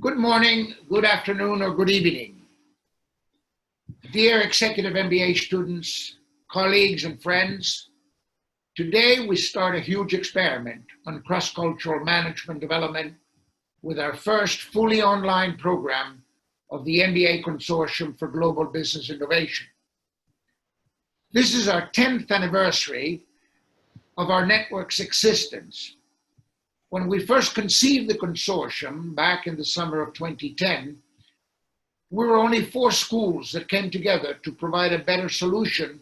Good morning, good afternoon, or good evening. Dear Executive MBA students, colleagues, and friends, today we start a huge experiment on cross-cultural management development with our first fully online program of the EMBA Consortium for Global Business Innovation. This is our 10th anniversary of our network's existence. When we first conceived the consortium back in the summer of 2010, we were only 4 schools that came together to provide a better solution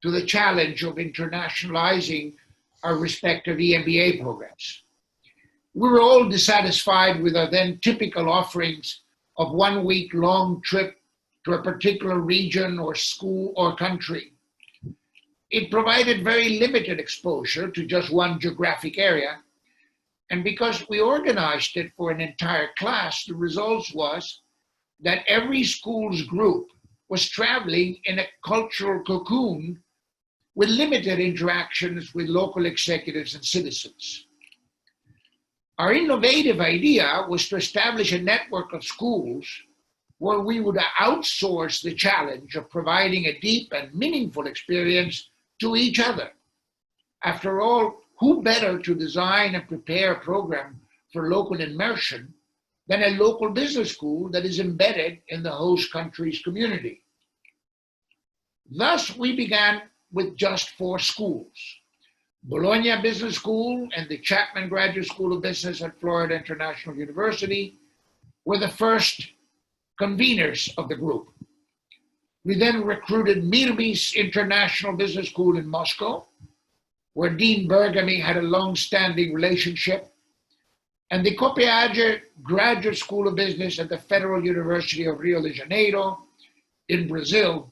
to the challenge of internationalizing our respective EMBA programs. We were all dissatisfied with our then typical offerings of 1-week-long trip to a particular region or school or country. It provided very limited exposure to just one geographic area. And because we organized it for an entire class, the result was that every school's group was traveling in a cultural cocoon with limited interactions with local executives and citizens. Our innovative idea was to establish a network of schools where we would outsource the challenge of providing a deep and meaningful experience to each other. After all, who better to design and prepare a program for local immersion than a local business school that is embedded in the host country's community? Thus, we began with just 4 schools. Bologna Business School and the Chapman Graduate School of Business at Florida International University were the first conveners of the group. We then recruited Mirbi's International Business School in Moscow, where Dean Bergamy had a long-standing relationship, and the Copiager Graduate School of Business at the Federal University of Rio de Janeiro in Brazil,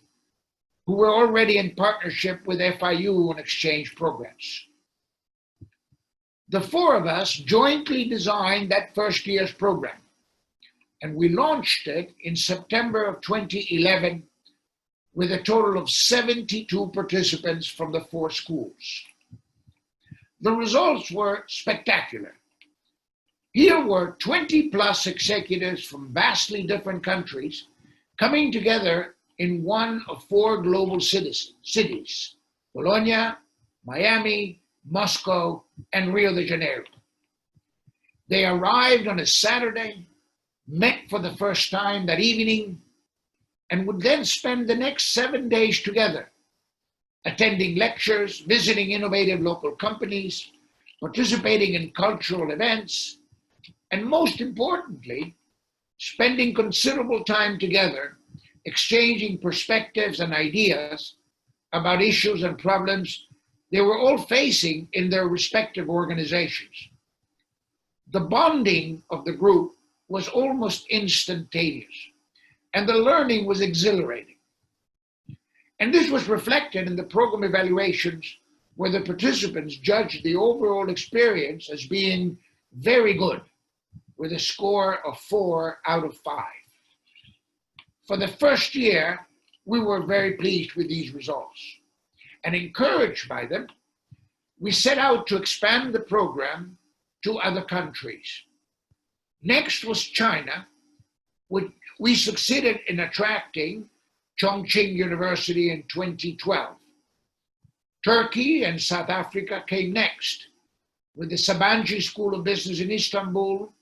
who were already in partnership with FIU on exchange programs. The 4 of us jointly designed that first year's program, and we launched it in September of 2011 with a total of 72 participants from the 4 schools. The results were spectacular. Here were 20+ executives from vastly different countries coming together in one of 4 global cities, Bologna, Miami, Moscow, and Rio de Janeiro. They arrived on a Saturday, met for the first time that evening, and would then spend the next 7 days together, attending lectures, visiting innovative local companies, participating in cultural events, and most importantly, spending considerable time together, exchanging perspectives and ideas about issues and problems they were all facing in their respective organizations. The bonding of the group was almost instantaneous, and the learning was exhilarating. And this was reflected in the program evaluations, where the participants judged the overall experience as being very good, with a score of 4 out of 5. For the first year, we were very pleased with these results. And encouraged by them, we set out to expand the program to other countries. Next was China, which we succeeded in attracting Chongqing University in 2012. Turkey and South Africa came next, with the Sabancı School of Business in Istanbul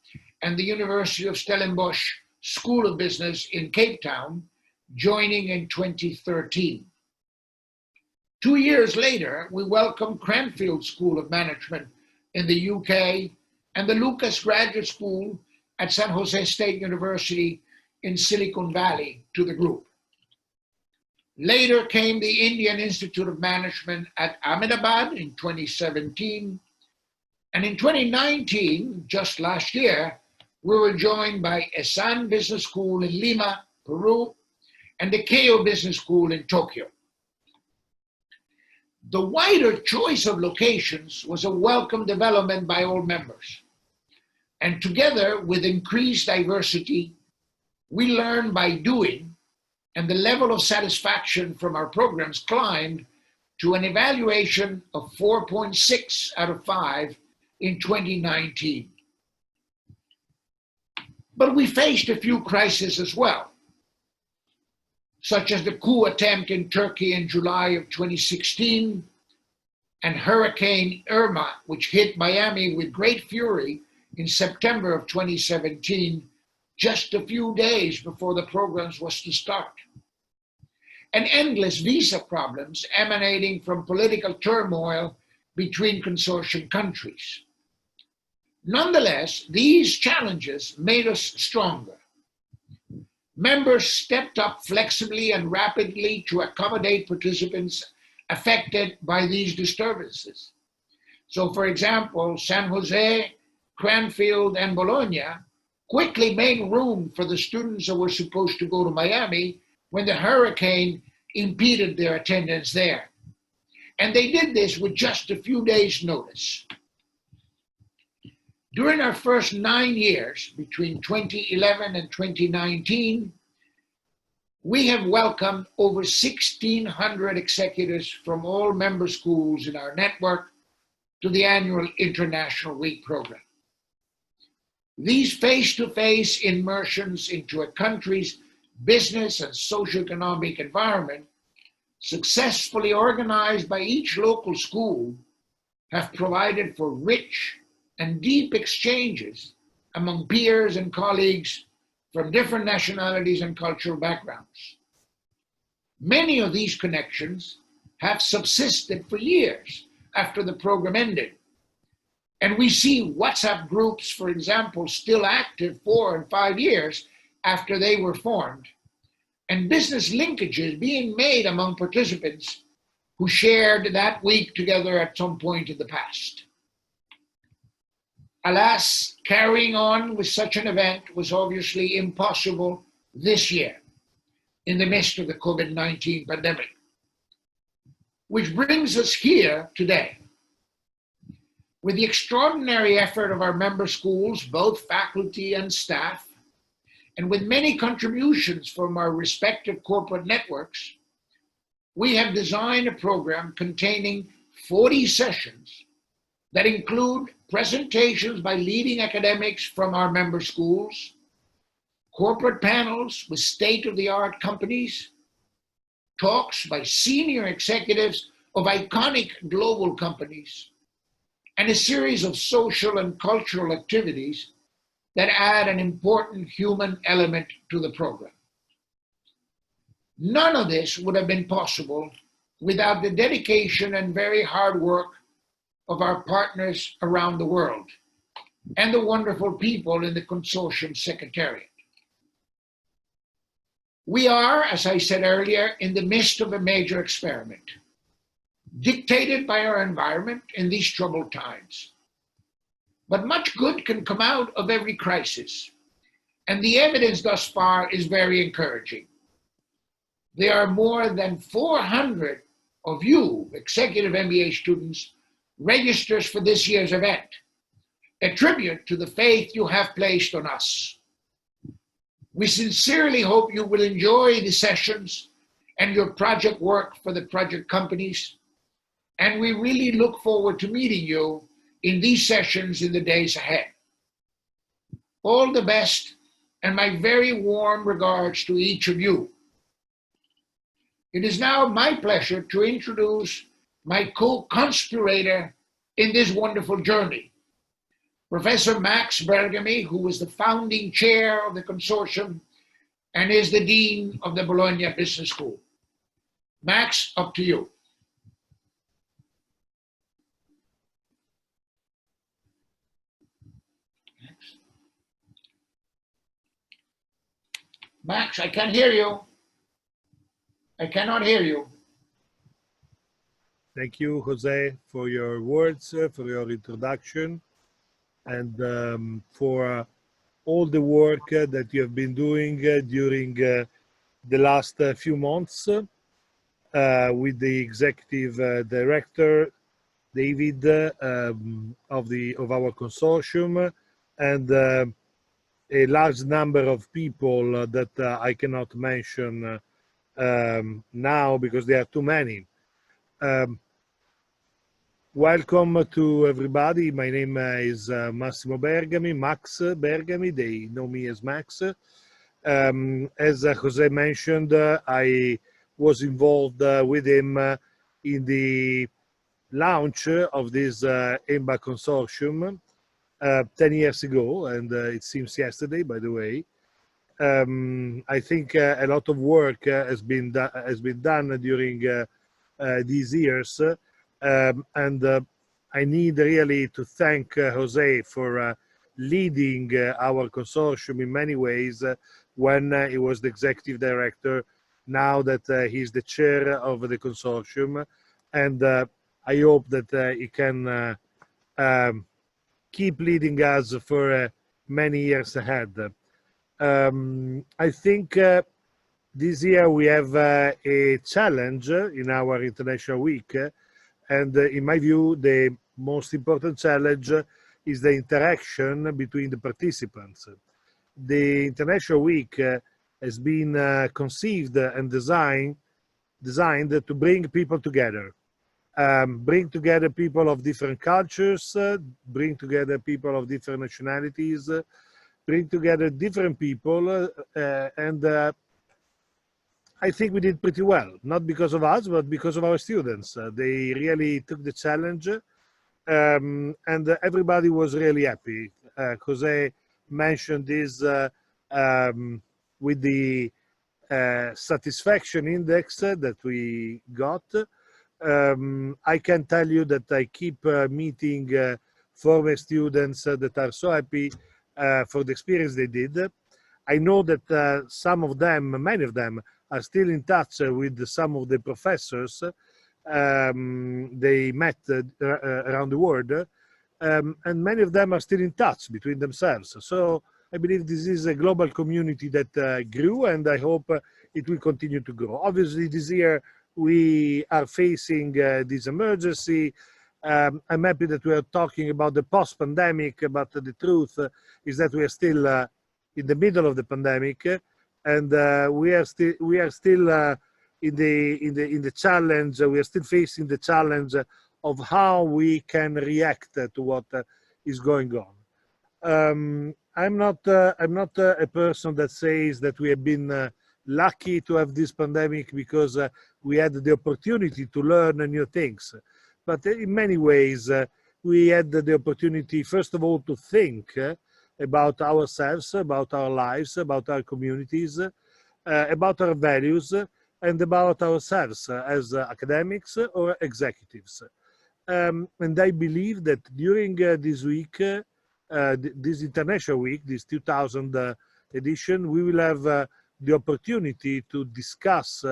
and the University of Stellenbosch School of Business in Cape Town joining in 2013. 2 years later, we welcomed Cranfield School of Management in the UK and the Lucas Graduate School at San Jose State University in Silicon Valley to the group. Later came the Indian Institute of Management at Ahmedabad in 2017. And in 2019, just last year, we were joined by Esan Business School in Lima, Peru, and the Keio Business School in Tokyo. The wider choice of locations was a welcome development by all members. And together with increased diversity, we learn by doing, and the level of satisfaction from our programs climbed to an evaluation of 4.6 out of 5 in 2019. But we faced a few crises as well, such as the coup attempt in Turkey in July of 2016 and Hurricane Irma, which hit Miami with great fury in September of 2017, just a few days before the programs was to start. And endless visa problems emanating from political turmoil between consortium countries. Nonetheless, these challenges made us stronger. Members stepped up flexibly and rapidly to accommodate participants affected by these disturbances. So, for example, San Jose, Cranfield, and Bologna quickly made room for the students that were supposed to go to Miami when the hurricane impeded their attendance there. And they did this with just a few days' notice. During our first 9 years, between 2011 and 2019, we have welcomed over 1,600 executives from all member schools in our network to the annual International Week program. These face-to-face immersions into a country's business and socioeconomic environment, successfully organized by each local school, have provided for rich and deep exchanges among peers and colleagues from different nationalities and cultural backgrounds. Many of these connections have subsisted for years after the program ended. And we see WhatsApp groups, for example, still active 4 and 5 years after they were formed, and business linkages being made among participants who shared that week together at some point in the past. Alas, carrying on with such an event was obviously impossible this year in the midst of the COVID-19 pandemic. Which brings us here today. With the extraordinary effort of our member schools, both faculty and staff, and with many contributions from our respective corporate networks, we have designed a program containing 40 sessions that include presentations by leading academics from our member schools, corporate panels with state-of-the-art companies, talks by senior executives of iconic global companies, and a series of social and cultural activities that add an important human element to the program. None of this would have been possible without the dedication and very hard work of our partners around the world and the wonderful people in the consortium secretariat. We are, as I said earlier, in the midst of a major experiment, dictated by our environment in these troubled times. But much good can come out of every crisis, and the evidence thus far is very encouraging. There are more than 400 of you, executive MBA students, registers for this year's event, a tribute to the faith you have placed on us. We sincerely hope you will enjoy the sessions and your project work for the project companies, and we really look forward to meeting you in these sessions in the days ahead. All the best, and my very warm regards to each of you. It is now my pleasure to introduce my co-conspirator in this wonderful journey, Professor Max Bergamy, who was the founding chair of the consortium and is the dean of the Bologna Business School. Max, up to you. Max, I can't hear you. I cannot hear you. Thank you, Jose, for your words, for your introduction, and for all the work that you have been doing during the last few months with the executive director, David, of our consortium, and a large number of people that I cannot mention now because there are too many. Welcome to everybody. My name is Massimo Bergami, Max Bergami. They know me as Max. As Jose mentioned, I was involved with him in the launch of this EMBA Consortium 10 years ago, and it seems yesterday, by the way. I think a lot of work has been done during these years, and I need really to thank Jose for leading our consortium in many ways when he was the executive director. Now that he's the chair of the consortium, and I hope that he can keep leading us for many years ahead. I think this year we have a challenge in our International Week, and in my view, the most important challenge is the interaction between the participants. The International Week has been conceived and designed to bring people together. Bring together people of different cultures, bring together people of different nationalities, bring together different people, and I think we did pretty well, not because of us, but because of our students. They really took the challenge, and everybody was really happy. Jose mentioned this with the satisfaction index that we got. I can tell you that I keep meeting former students that are so happy for the experience they did. I know that some of them, many of them, are still in touch with some of the professors they met around the world, and many of them are still in touch between themselves. So I believe this is a global community that grew, and I hope it will continue to grow. Obviously, this year we are facing this emergency. I'm happy that we are talking about the post-pandemic, but the truth is that we are still in the middle of the pandemic, and we are still in the challenge. We are still facing the challenge of how we can react to what is going on. I'm not a person that says that we have been lucky to have this pandemic because we had the opportunity to learn new things. But in many ways, we had the opportunity, first of all, to think about ourselves, about our lives, about our communities, about our values, and about ourselves as academics or executives. And I believe that during this week, this International Week, this 2000 edition, we will have the opportunity to discuss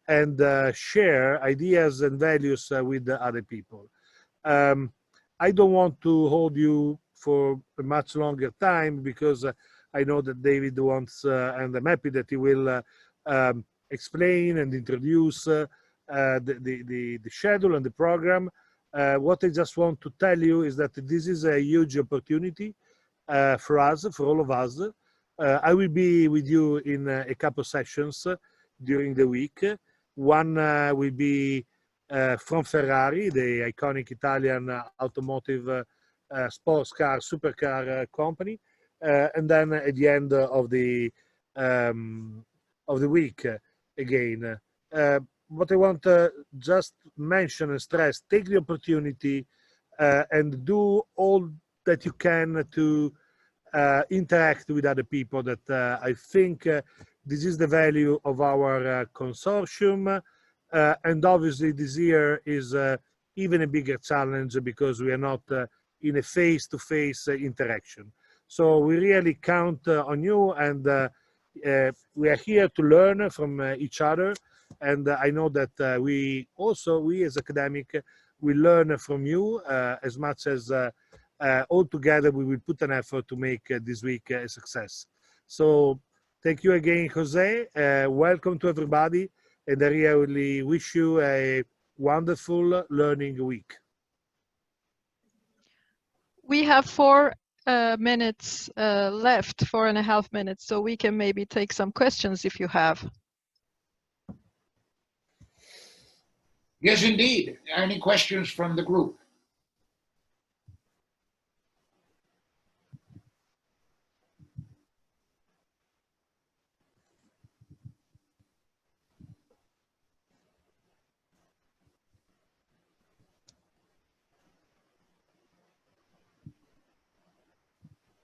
and share ideas and values with other people. I don't want to hold you for a much longer time because I know that David wants, and I'm happy that he will explain and introduce the schedule and the program. What I just want to tell you is that this is a huge opportunity for us, for all of us. I will be with you in a couple of sessions during the week. One will be from Ferrari, the iconic Italian automotive sports car, supercar company, and then at the end of the week again. What I want to just mention and stress: take the opportunity and do all that you can to interact with other people. That I think this is the value of our consortium, and obviously this year is even a bigger challenge because we are not in a face-to-face interaction. So we really count on you, and we are here to learn from each other. And I know that we as academic, we learn from you as much as all together we will put an effort to make this week a success. So thank you again, Jose. Welcome to everybody, and I really wish you a wonderful learning week. We have 4 minutes left, 4.5 minutes, so we can maybe take some questions if you have. Yes, indeed. Any questions from the group?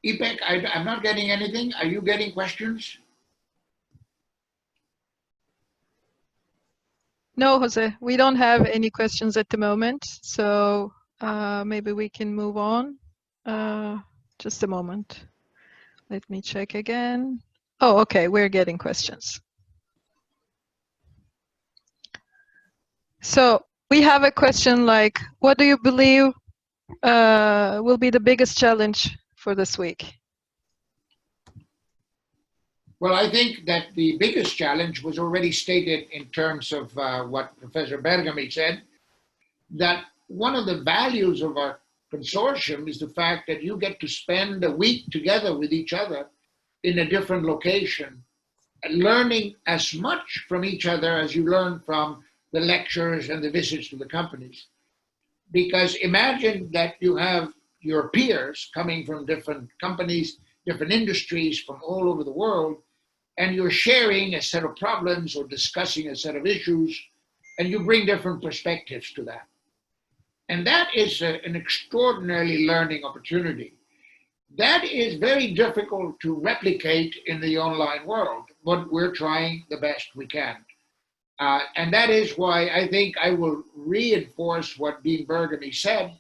Ipek, I'm not getting anything. Are you getting questions? No, Jose, we don't have any questions at the moment, so maybe we can move on. Just a moment. Let me check again. Oh, okay, we're getting questions. So we have a question like, what do you believe will be the biggest challenge for this week? Well, I think that the biggest challenge was already stated in terms of what Professor Bergami said, that one of the values of our consortium is the fact that you get to spend a week together with each other in a different location, learning as much from each other as you learn from the lectures and the visits to the companies. Because imagine that you have your peers coming from different companies, different industries from all over the world, and you're sharing a set of problems or discussing a set of issues, and you bring different perspectives to that. And that is an extraordinarily learning opportunity. That is very difficult to replicate in the online world, but we're trying the best we can. And that is why I think I will reinforce what Dean Bergamy said.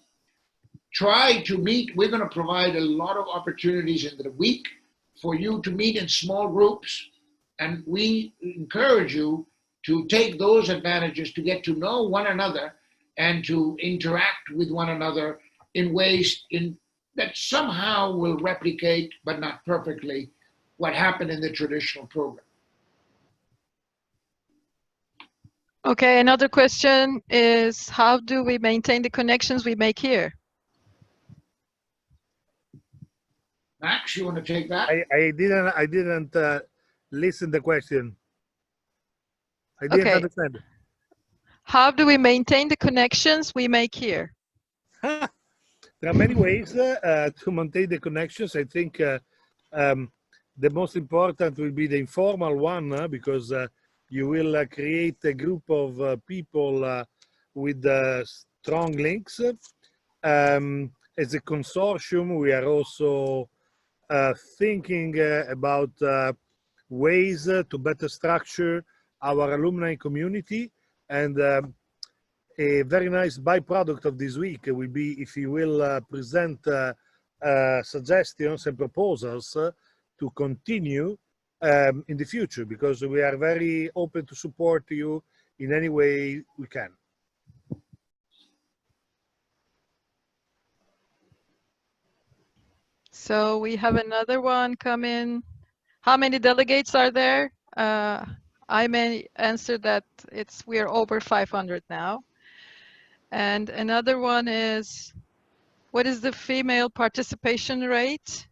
Try to meet. We're going to provide a lot of opportunities in the week for you to meet in small groups. And we encourage you to take those advantages to get to know one another and to interact with one another in ways that somehow will replicate, but not perfectly, what happened in the traditional program. Okay, another question is, how do we maintain the connections we make here? Max, you want to take that? I didn't listen the question. I didn't understand. How do we maintain the connections we make here? There are many ways to maintain the connections. I think the most important will be the informal one because you will create a group of people with strong links. As a consortium, we are also thinking about ways to better structure our alumni community, and a very nice byproduct of this week will be if you will present suggestions and proposals to continue in the future, because we are very open to support you in any way we can. So we have another one come in. How many delegates are there? I may answer that we are over 500 now. And another one is, what is the female participation rate?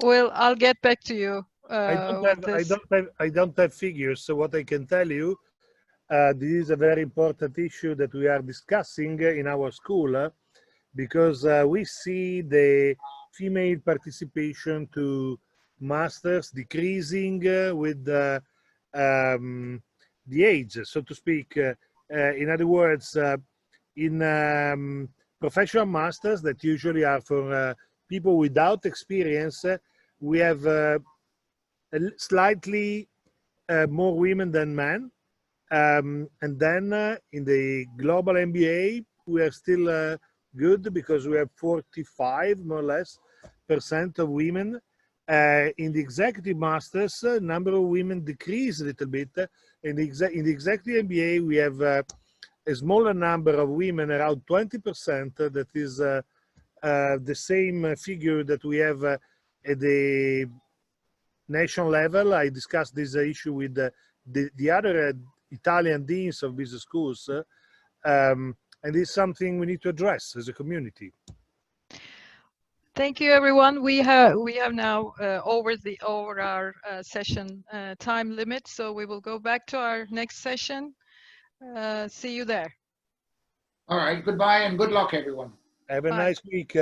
Well, I'll get back to you. I don't have figures. So what I can tell you, this is a very important issue that we are discussing in our school because we see the female participation to masters decreasing with the age, so to speak. In other words, in professional masters that usually are for people without experience, we have slightly more women than men. And then in the global MBA, we are still good because we have 45 more or less % of women. In the executive masters, number of women decreased a little bit. In the executive MBA, we have a smaller number of women, around 20%. That is the same figure that we have at the national level. I discussed this issue with the other Italian deans of business schools, and it's something we need to address as a community. Thank you, everyone. We have now over our session time limit, so we will go back to our next session. See you there. All right. Goodbye and good luck, everyone. Have a Bye. nice week.